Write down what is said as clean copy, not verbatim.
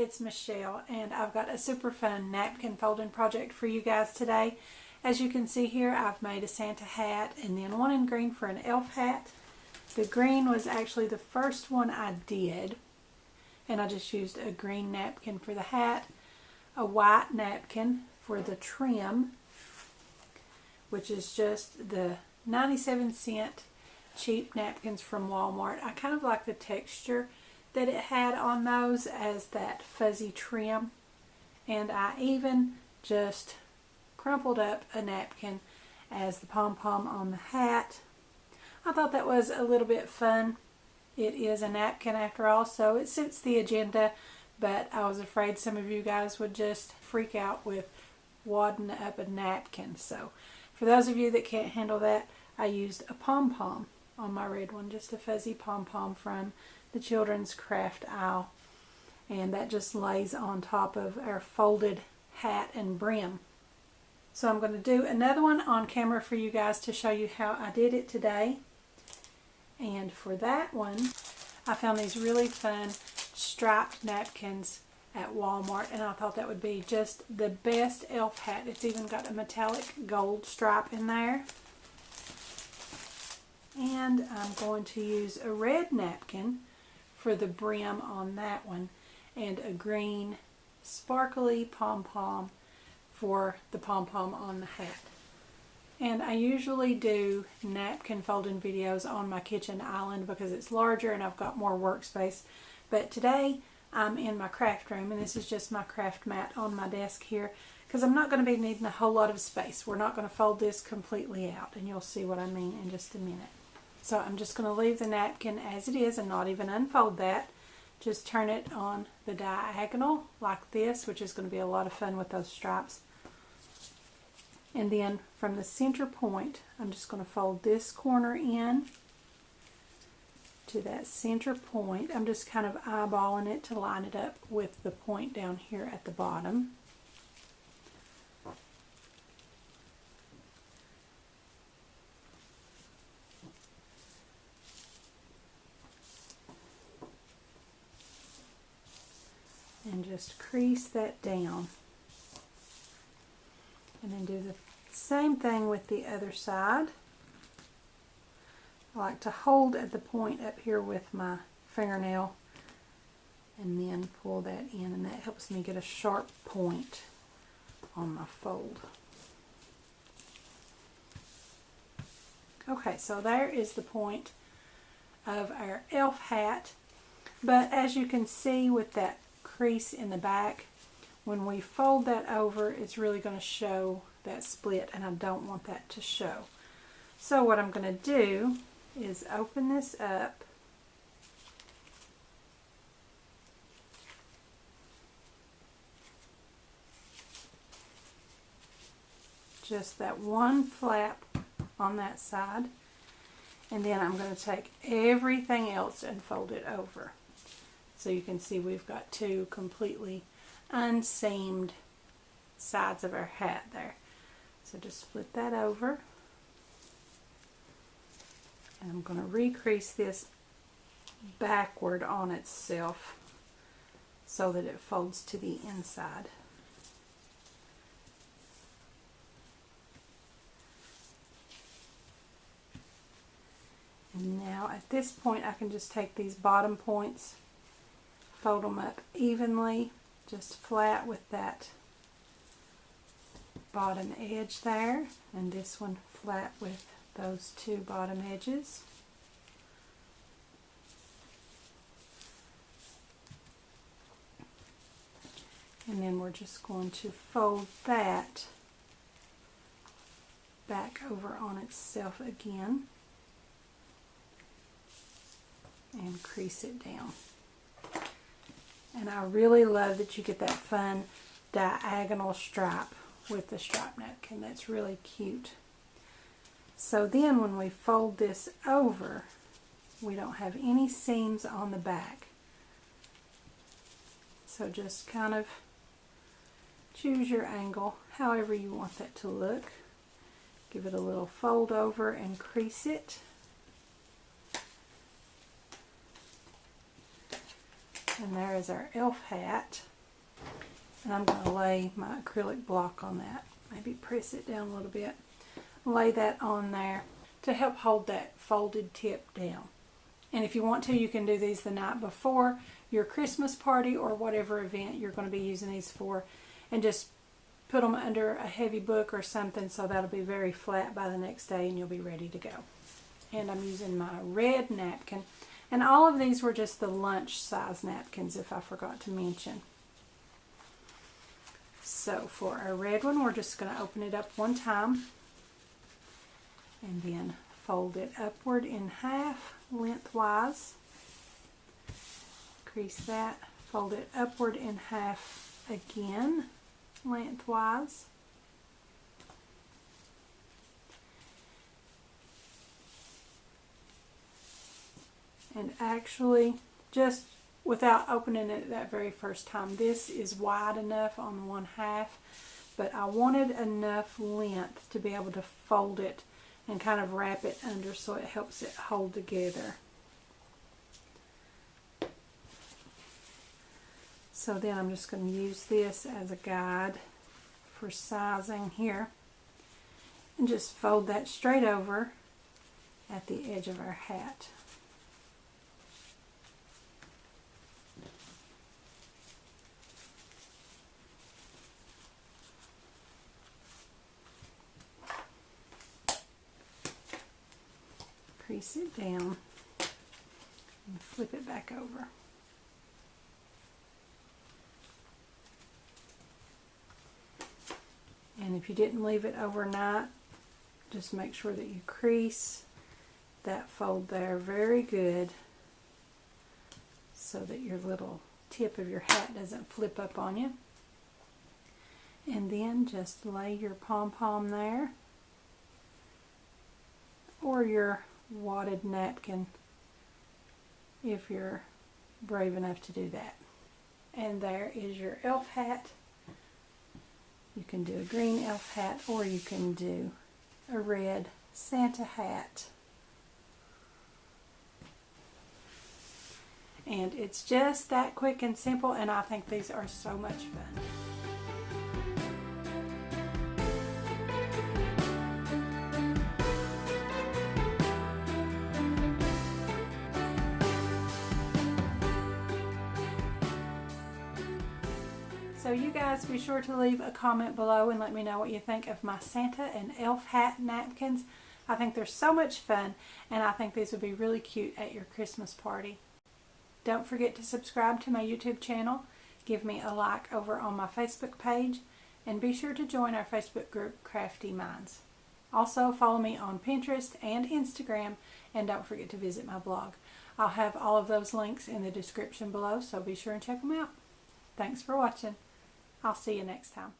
it's Michelle, and I've got a super fun napkin folding project for you guys today. As you can see here, I've made a Santa hat and then one in green for an elf hat. The green was actually the first one I did, and I just used a green napkin for the hat, a white napkin for the trim, which is just the 97-cent cheap napkins from Walmart. I kind of like the texture that it had on those as that fuzzy trim, and I even just crumpled up a napkin as the pom-pom on the hat. I thought that was a little bit fun. It is a napkin after all, so it suits the agenda, but I was afraid some of you guys would just freak out with wadding up a napkin. So for those of you that can't handle that, I used a pom-pom on my red one, just a fuzzy pom-pom from the children's craft aisle, and that just lays on top of our folded hat and brim. So I'm going to do another one on camera for you guys to show you how I did it today. And for that one, I found these really fun striped napkins at Walmart, and I thought that would be just the best elf hat. It's even got a metallic gold stripe in there. And I'm going to use a red napkin for the brim on that one, and a green sparkly pom-pom for the pom-pom on the hat. And I usually do napkin folding videos on my kitchen island because it's larger and I've got more workspace. But today I'm in my craft room, and this is just my craft mat on my desk here because I'm not going to be needing a whole lot of space. We're not going to fold this completely out, and you'll see what I mean in just a minute. So I'm just going to leave the napkin as it is and not even unfold that. Just turn it on the diagonal like this, which is going to be a lot of fun with those stripes. And then from the center point, I'm just going to fold this corner in to that center point. I'm just kind of eyeballing it to line it up with the point down here at the bottom. And just crease that down. And then do the same thing with the other side. I like to hold at the point up here with my fingernail and then pull that in, and that helps me get a sharp point on my fold. Okay, so there is the point of our elf hat, but as you can see with that crease in the back, when we fold that over, it's really going to show that split, and I don't want that to show. So what I'm going to do is open this up, just that one flap on that side, and then I'm going to take everything else and fold it over. So you can see we've got two completely unseamed sides of our hat there. So just flip that over, and I'm going to recrease this backward on itself so that it folds to the inside. And now at this point I can just take these bottom points, fold them up evenly, just flat with that bottom edge there, and this one flat with those two bottom edges. And then we're just going to fold that back over on itself again and crease it down. And I really love that you get that fun diagonal stripe with the striped napkin. That's really cute. So then when we fold this over, we don't have any seams on the back. So just kind of choose your angle however you want that to look. Give it a little fold over and crease it. And there is our elf hat. And I'm going to lay my acrylic block on that. Maybe press it down a little bit. Lay that on there to help hold that folded tip down. And if you want to, you can do these the night before your Christmas party or whatever event you're going to be using these for, and just put them under a heavy book or something so that'll be very flat by the next day and you'll be ready to go. And I'm using my red napkin. And all of these were just the lunch size napkins, if I forgot to mention. So for our red one, we're just going to open it up one time and then fold it upward in half lengthwise. Crease that, fold it upward in half again lengthwise. And actually, just without opening it that very first time, this is wide enough on one half, but I wanted enough length to be able to fold it and kind of wrap it under so it helps it hold together. So then I'm just going to use this as a guide for sizing here, and just fold that straight over at the edge of our hat. Crease it down and flip it back over. And if you didn't leave it overnight, just make sure that you crease that fold there very good so that your little tip of your hat doesn't flip up on you. And then just lay your pom-pom there, or your wadded napkin if you're brave enough to do that. And there is your elf hat. You can do a green elf hat, or you can do a red Santa hat. And it's just that quick and simple, and I think these are so much fun. So you guys be sure to leave a comment below and let me know what you think of my Santa and elf hat napkins. I think they're so much fun, and I think these would be really cute at your Christmas party. Don't forget to subscribe to my YouTube channel, give me a like over on my Facebook page, and be sure to join our Facebook group, Craftie Minds. Also follow me on Pinterest and Instagram, and don't forget to visit my blog. I'll have all of those links in the description below, so be sure and check them out. Thanks for watching. I'll see you next time.